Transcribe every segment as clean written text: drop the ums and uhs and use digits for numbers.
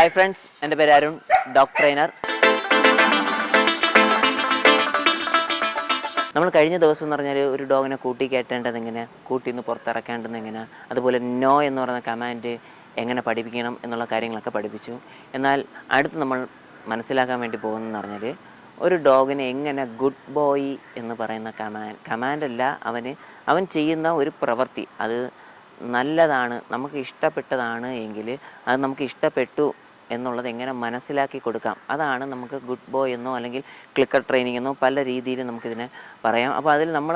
Hi friends, എൻ്റെ പേര് Arun, dog trainer. നമ്മൾ കഴിഞ്ഞ ദിവസം എന്ന് പറഞ്ഞാൽ ഒരു ഡോഗിനെ കൂട്ടി കയറ്റേണ്ടത് എങ്ങനെ, കൂട്ടിൽ നിന്ന് പുറത്തിറക്കേണ്ടത് എങ്ങനെ, അതുപോലെ നോ എന്ന് പറയുന്ന കമാൻഡ് എങ്ങനെ പഠിപ്പിക്കണം എന്നുള്ള കാര്യങ്ങളൊക്കെ പഠിപ്പിച്ചു. എന്നാൽ അടുത്ത് നമ്മൾ മനസ്സിലാക്കാൻ വേണ്ടി പോകുന്നതെന്ന് പറഞ്ഞാൽ ഒരു ഡോഗിനെ എങ്ങനെ ഗുഡ് ബോയ് എന്ന് പറയുന്ന കമാൻഡല്ല, അവൻ ചെയ്യുന്ന ഒരു പ്രവൃത്തി അത് നല്ലതാണ്, നമുക്ക് ഇഷ്ടപ്പെട്ടതാണ് എങ്കിൽ അത് നമുക്ക് ഇഷ്ടപ്പെട്ടു എന്നുള്ളത് എങ്ങനെ മനസ്സിലാക്കി കൊടുക്കാം. അതാണ് നമുക്ക് ഗുഡ് ബോയ് എന്നോ അല്ലെങ്കിൽ ക്ലിക്കർ ട്രെയിനിങ് എന്നോ പല രീതിയിൽ നമുക്കിതിനെ പറയാം. അപ്പോൾ അതിൽ നമ്മൾ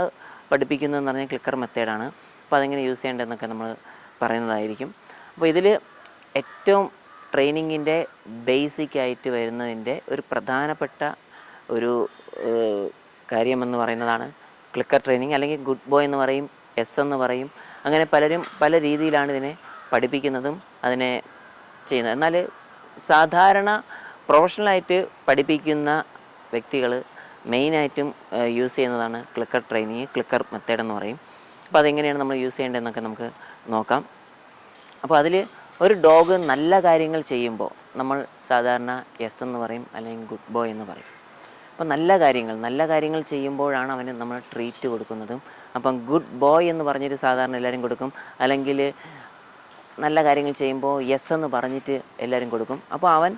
പഠിപ്പിക്കുന്നതെന്ന് പറഞ്ഞാൽ ക്ലിക്കർ മെത്തേഡാണ്. അപ്പോൾ അതെങ്ങനെ യൂസ് ചെയ്യേണ്ടതെന്നൊക്കെ നമ്മൾ പറയുന്നതായിരിക്കും. അപ്പോൾ ഇതിൽ ഏറ്റവും ട്രെയിനിങ്ങിൻ്റെ ബേസിക്കായിട്ട് വരുന്നതിൻ്റെ ഒരു പ്രധാനപ്പെട്ട ഒരു കാര്യമെന്ന് പറയുന്നതാണ് ക്ലിക്കർ ട്രെയിനിങ്, അല്ലെങ്കിൽ ഗുഡ് ബോയ് എന്ന് പറയും, എസ് എന്ന് പറയും. അങ്ങനെ പലരും പല രീതിയിലാണ് ഇതിനെ പഠിപ്പിക്കുന്നതും അതിനെ ചെയ്യുന്നത്. എന്നാൽ സാധാരണ പ്രൊഫഷണലായിട്ട് പഠിപ്പിക്കുന്ന വ്യക്തികൾ മെയിനായിട്ടും യൂസ് ചെയ്യുന്നതാണ് ക്ലിക്കർ ട്രെയിനിങ്, ക്ലിക്കർ മെത്തേഡ് എന്ന് പറയും. അപ്പോൾ അതെങ്ങനെയാണ് നമ്മൾ യൂസ് ചെയ്യേണ്ടതെന്നൊക്കെ നമുക്ക് നോക്കാം. അപ്പോൾ അതിൽ ഒരു ഡോഗ് നല്ല കാര്യങ്ങൾ ചെയ്യുമ്പോൾ നമ്മൾ സാധാരണ എസ് എന്ന് പറയും, അല്ലെങ്കിൽ ഗുഡ് ബോയ് എന്ന് പറയും. അപ്പോൾ നല്ല കാര്യങ്ങൾ ചെയ്യുമ്പോഴാണ് അവന് നമ്മൾ ട്രീറ്റ് കൊടുക്കുന്നതും. അപ്പം ഗുഡ് ബോയ് എന്ന് പറഞ്ഞിട്ട് സാധാരണ എല്ലാവരും കൊടുക്കും, അല്ലെങ്കിൽ നല്ല കാര്യങ്ങൾ ചെയ്യുമ്പോൾ യെസ് എന്ന് പറഞ്ഞിട്ട് എല്ലാവരും കൊടുക്കും. അപ്പോൾ അവൻ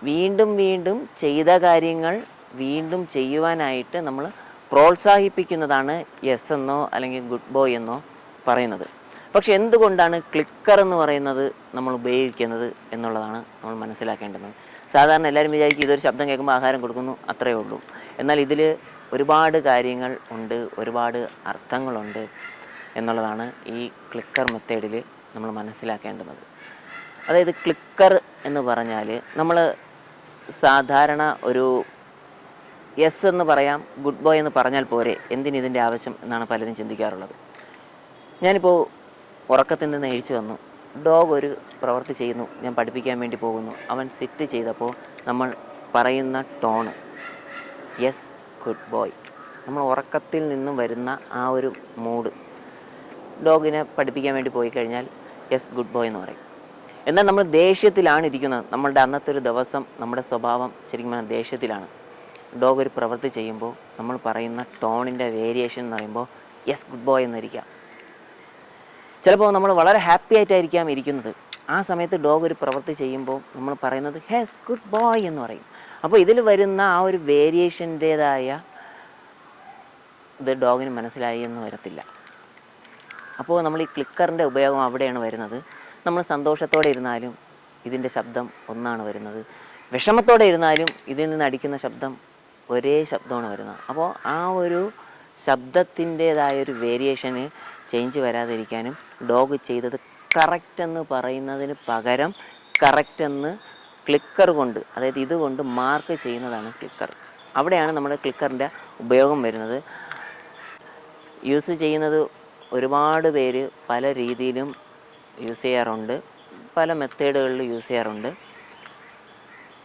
വീണ്ടും വീണ്ടും ചെയ്ത കാര്യങ്ങൾ വീണ്ടും ചെയ്യുവാനായിട്ട് നമ്മൾ പ്രോത്സാഹിപ്പിക്കുന്നതാണ് യെസ് എന്നോ അല്ലെങ്കിൽ ഗുഡ് ബോയ് എന്നോ പറയുന്നത്. പക്ഷെ എന്തുകൊണ്ടാണ് ക്ലിക്കർ എന്ന് പറയുന്നത് നമ്മൾ ഉപയോഗിക്കുന്നത് എന്നുള്ളതാണ് നമ്മൾ മനസ്സിലാക്കേണ്ടത്. സാധാരണ എല്ലാവരും വിചാരിക്കും ഇതൊരു ശബ്ദം കേൾക്കുമ്പോൾ ആഹാരം കൊടുക്കുന്നു, അത്രയേ ഉള്ളൂ. എന്നാൽ ഇതിൽ ഒരുപാട് കാര്യങ്ങൾ ഉണ്ട്, ഒരുപാട് അർത്ഥങ്ങളുണ്ട് എന്നുള്ളതാണ് ഈ ക്ലിക്കർ മെത്തേഡിൽ നമ്മൾ മനസ്സിലാക്കേണ്ടത്. അതായത് ക്ലിക്കർ എന്ന് പറഞ്ഞാൽ നമ്മൾ സാധാരണ ഒരു യെസ് എന്ന് പറയാം, ഗുഡ് ബോയ് എന്ന് പറഞ്ഞാൽ പോരെ, എന്തിനിതിൻ്റെ ആവശ്യം എന്നാണ് പലരും ചിന്തിക്കാറുള്ളത്. ഞാനിപ്പോൾ ഉറക്കത്തിൽ നിന്ന് എഴുച്ചു വന്നു, ഡോഗ് ഒരു പ്രവൃത്തി ചെയ്യുന്നു, ഞാൻ പഠിപ്പിക്കാൻ വേണ്ടി പോകുന്നു. അവൻ സിറ്റ് ചെയ്തപ്പോൾ നമ്മൾ പറയുന്ന ടോണ് യെസ് ഗുഡ് ബോയ്. നമ്മൾ ഉറക്കത്തിൽ നിന്നും വരുന്ന ആ ഒരു മൂഡ് ഡോഗിനെ പഠിപ്പിക്കാൻ വേണ്ടി പോയി കഴിഞ്ഞാൽ യെസ് ഗുഡ് ബോയ് എന്ന് പറയും. എന്നാൽ നമ്മൾ ദേഷ്യത്തിലാണ് ഇരിക്കുന്നത്, നമ്മളുടെ അന്നത്തെ ഒരു ദിവസം നമ്മുടെ സ്വഭാവം ശരിക്കും പറഞ്ഞാൽ ദേഷ്യത്തിലാണ്. ഡോഗ് ഒരു പ്രവൃത്തി ചെയ്യുമ്പോൾ നമ്മൾ പറയുന്ന ടോണിൻ്റെ വേരിയേഷൻ എന്ന് പറയുമ്പോൾ യെസ് ഗുഡ് ബോയ് എന്നിരിക്കാം. ചിലപ്പോൾ നമ്മൾ വളരെ ഹാപ്പി ആയിട്ടായിരിക്കാം ഇരിക്കുന്നത്, ആ സമയത്ത് ഡോഗ് ഒരു പ്രവൃത്തി ചെയ്യുമ്പോൾ നമ്മൾ പറയുന്നത് യെസ് ഗുഡ് ബോയ് എന്ന് പറയും. അപ്പോൾ ഇതിൽ വരുന്ന ആ ഒരു വേരിയേഷൻ്റേതായ ഇത് ഡോഗിന് മനസ്സിലായി എന്ന് വരത്തില്ല. അപ്പോൾ നമ്മൾ ഈ ക്ലിക്കറിൻ്റെ ഉപയോഗം അവിടെയാണ് വരുന്നത്. നമ്മൾ സന്തോഷത്തോടെ ഇരുന്നാലും ഇതിൻ്റെ ശബ്ദം ഒന്നാണ് വരുന്നത്, വിഷമത്തോടെ ഇരുന്നാലും ഇതിൽ നിന്ന് അടിക്കുന്ന ശബ്ദം ഒരേ ശബ്ദമാണ് വരുന്നത്. അപ്പോൾ ആ ഒരു ശബ്ദത്തിൻ്റേതായൊരു വേരിയേഷന് ചേഞ്ച് വരാതിരിക്കാനും ഡോഗ് ചെയ്തത് കറക്റ്റ് എന്ന് പറയുന്നതിന് പകരം കറക്റ്റ് എന്ന് ക്ലിക്കർ കൊണ്ട്, അതായത് ഇതുകൊണ്ട് മാർക്ക് ചെയ്യുന്നതാണ് ക്ലിക്കർ. അവിടെയാണ് നമ്മുടെ ക്ലിക്കറിൻ്റെ ഉപയോഗം വരുന്നത്. യൂസ് ചെയ്യുന്നത് ഒരുപാട് പേര് പല രീതിയിലും യൂസ് ചെയ്യാറുണ്ട്, പല മെത്തേഡുകളിൽ യൂസ് ചെയ്യാറുണ്ട്.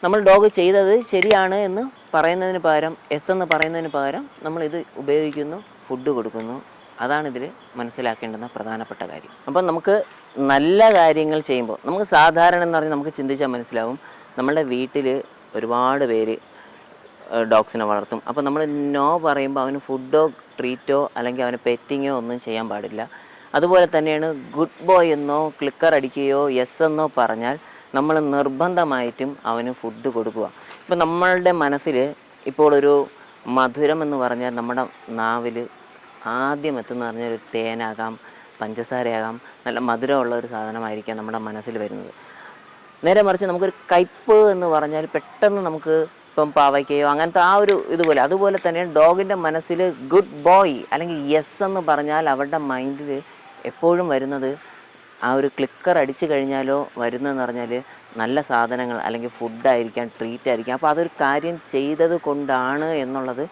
നമ്മൾ ഡോഗ് ചെയ്തത് ശരിയാണ് എന്ന് പറയുന്നതിന് പകരം, എസ് എന്ന് പറയുന്നതിന് പകരം നമ്മളിത് ഉപയോഗിക്കുന്നു, ഫുഡ് കൊടുക്കുന്നു. അതാണിതിൽ മനസ്സിലാക്കേണ്ടുന്ന പ്രധാനപ്പെട്ട കാര്യം. അപ്പം നമുക്ക് നല്ല കാര്യങ്ങൾ ചെയ്യുമ്പോൾ നമുക്ക് സാധാരണ എന്ന് പറഞ്ഞാൽ നമുക്ക് ചിന്തിച്ചാൽ മനസ്സിലാവും, നമ്മളുടെ വീട്ടിൽ ഒരുപാട് പേര് ഡോഗ്സിനെ വളർത്തും. അപ്പോൾ നമ്മൾ നോ പറയുമ്പോൾ അവന് ഫുഡോ ട്രീറ്റോ അല്ലെങ്കിൽ അവന് പെറ്റിങ്ങോ ഒന്നും ചെയ്യാൻ പാടില്ല. അതുപോലെ തന്നെയാണ് ഗുഡ് ബോയ് എന്നോ ക്ലിക്കർ അടിക്കുകയോ യെസ് എന്നോ പറഞ്ഞാൽ നമ്മൾ നിർബന്ധമായിട്ടും അവന് ഫുഡ് കൊടുക്കുക. ഇപ്പം നമ്മളുടെ മനസ്സിൽ ഇപ്പോൾ ഒരു മധുരം എന്ന് പറഞ്ഞാൽ നമ്മുടെ നാവിൽ ആദ്യം എത്തുന്ന പറഞ്ഞാൽ ഒരു തേനാകാം, പഞ്ചസാരയാകാം, നല്ല മധുരമുള്ള ഒരു സാധനമായിരിക്കാം നമ്മുടെ മനസ്സിൽ വരുന്നത്. നേരെ മറിച്ച് നമുക്കൊരു കയ്പ്പ് എന്ന് പറഞ്ഞാൽ പെട്ടെന്ന് നമുക്ക് ഇപ്പം പാവയ്ക്കയോ അങ്ങനത്തെ ആ ഒരു ഇതുപോലെ, അതുപോലെ തന്നെ ഡോഗിൻ്റെ മനസ്സിൽ ഗുഡ് ബോയ് അല്ലെങ്കിൽ യെസ് എന്ന് പറഞ്ഞാൽ അവരുടെ മൈൻഡിൽ എപ്പോഴും വരുന്നത് ആ ഒരു ക്ലിക്കർ അടിച്ചു കഴിഞ്ഞാലോ വരുന്നതെന്ന് പറഞ്ഞാൽ നല്ല സാധനങ്ങൾ അല്ലെങ്കിൽ ഫുഡായിരിക്കാം, ട്രീറ്റ് ആയിരിക്കാം. അപ്പോൾ അതൊരു കാര്യം ചെയ്തത് കൊണ്ടാണ് എന്നുള്ളത്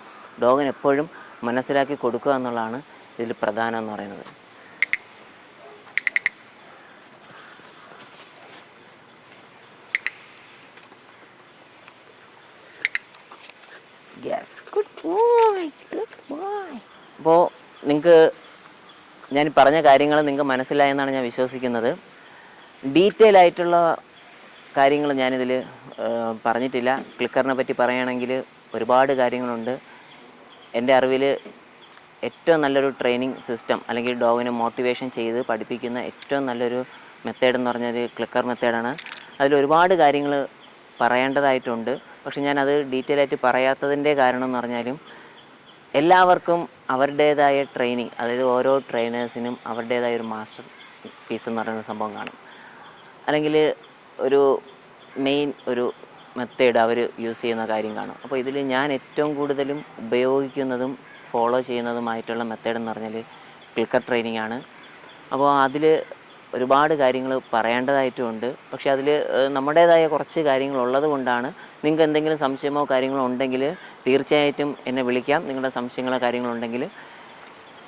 ഡോഗിന് എപ്പോഴും മനസ്സിലാക്കി കൊടുക്കുക എന്നുള്ളതാണ് ഇതിൽ പ്രധാനം എന്ന് പറയുന്നത്. അപ്പോൾ നിങ്ങൾക്ക് ഞാൻ പറഞ്ഞ കാര്യങ്ങൾ നിങ്ങൾക്ക് മനസ്സിലായെന്നാണ് ഞാൻ വിശ്വസിക്കുന്നത്. ഡീറ്റെയിൽ ആയിട്ടുള്ള കാര്യങ്ങൾ ഞാനിതിൽ പറഞ്ഞിട്ടില്ല. ക്ലിക്കറിനെ പറ്റി പറയുകയാണെങ്കിൽ ഒരുപാട് കാര്യങ്ങളുണ്ട്. എൻ്റെ അറിവിൽ ഏറ്റവും നല്ലൊരു ട്രെയിനിങ് സിസ്റ്റം അല്ലെങ്കിൽ ഡോഗിനെ മോട്ടിവേഷൻ ചെയ്ത് പഠിപ്പിക്കുന്ന ഏറ്റവും നല്ലൊരു മെത്തേഡ് എന്ന് പറഞ്ഞാൽ ക്ലിക്കർ മെത്തേഡാണ്. അതിൽ ഒരുപാട് കാര്യങ്ങൾ പറയേണ്ടതായിട്ടുണ്ട്. പക്ഷെ ഞാനത് ഡീറ്റെയിൽ ആയിട്ട് പറയാത്തതിൻ്റെ കാരണം എന്ന് പറഞ്ഞാലും എല്ലാവർക്കും അവരുടേതായ ട്രെയിനിങ്, അതായത് ഓരോ ട്രെയിനേഴ്സിനും അവരുടേതായ ഒരു മാസ്റ്റർ പീസ് എന്ന് പറയുന്ന സംഭവം കാണും. അല്ലെങ്കിൽ ഒരു മെയിൻ ഒരു മെത്തേഡ് അവർ യൂസ് ചെയ്യുന്ന കാര്യം കാണും. അപ്പോൾ ഇതിൽ ഞാൻ ഏറ്റവും കൂടുതലും ഉപയോഗിക്കുന്നതും ഫോളോ ചെയ്യുന്നതുമായിട്ടുള്ള മെത്തേഡ് എന്ന് പറഞ്ഞാൽ ക്ലിക്കർ ട്രെയിനിങ് ആണ്. അപ്പോൾ അതിൽ ഒരുപാട് കാര്യങ്ങൾ പറയേണ്ടതായിട്ടുമുണ്ട്. പക്ഷേ അതിൽ നമ്മുടേതായ കുറച്ച് കാര്യങ്ങളുള്ളത് കൊണ്ടാണ്. നിങ്ങൾക്ക് എന്തെങ്കിലും സംശയമോ കാര്യങ്ങളോ ഉണ്ടെങ്കിൽ തീർച്ചയായിട്ടും എന്നെ വിളിക്കാം. നിങ്ങളുടെ സംശയങ്ങളോ കാര്യങ്ങളോ ഉണ്ടെങ്കിൽ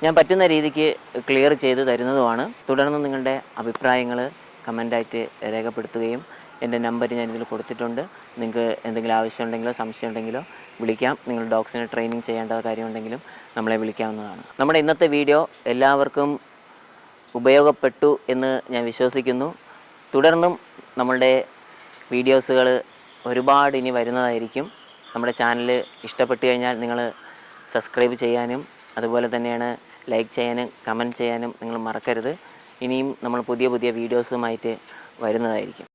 ഞാൻ പറ്റുന്ന രീതിക്ക് ക്ലിയർ ചെയ്ത് തരുന്നതുമാണ്. തുടർന്ന് നിങ്ങളുടെ അഭിപ്രായങ്ങൾ കമൻ്റായിട്ട് രേഖപ്പെടുത്തുകയും എൻ്റെ നമ്പർ ഞാനിതിൽ കൊടുത്തിട്ടുണ്ട്. നിങ്ങൾക്ക് എന്തെങ്കിലും ആവശ്യമുണ്ടെങ്കിലോ സംശയം ഉണ്ടെങ്കിലോ വിളിക്കാം. നിങ്ങൾ ഡോഗ്സിനെ ട്രെയിനിങ് ചെയ്യേണ്ട കാര്യമുണ്ടെങ്കിലും നമ്മളെ വിളിക്കാവുന്നതാണ്. നമ്മുടെ ഇന്നത്തെ വീഡിയോ എല്ലാവർക്കും ഉപയോഗപ്പെട്ടു എന്ന് ഞാൻ വിശ്വസിക്കുന്നു. തുടർന്നും നമ്മളുടെ വീഡിയോസുകൾ ഒരുപാട് ഇനി വരുന്നതായിരിക്കും. നമ്മുടെ ചാനൽ ഇഷ്ടപ്പെട്ടു കഴിഞ്ഞാൽ നിങ്ങൾ സബ്സ്ക്രൈബ് ചെയ്യാനും അതുപോലെ തന്നെയാണ് ലൈക്ക് ചെയ്യാനും കമൻറ്റ് ചെയ്യാനും നിങ്ങൾ മറക്കരുത്. ഇനിയും നമ്മൾ പുതിയ പുതിയ വീഡിയോസുമായിട്ട് വരുന്നതായിരിക്കും.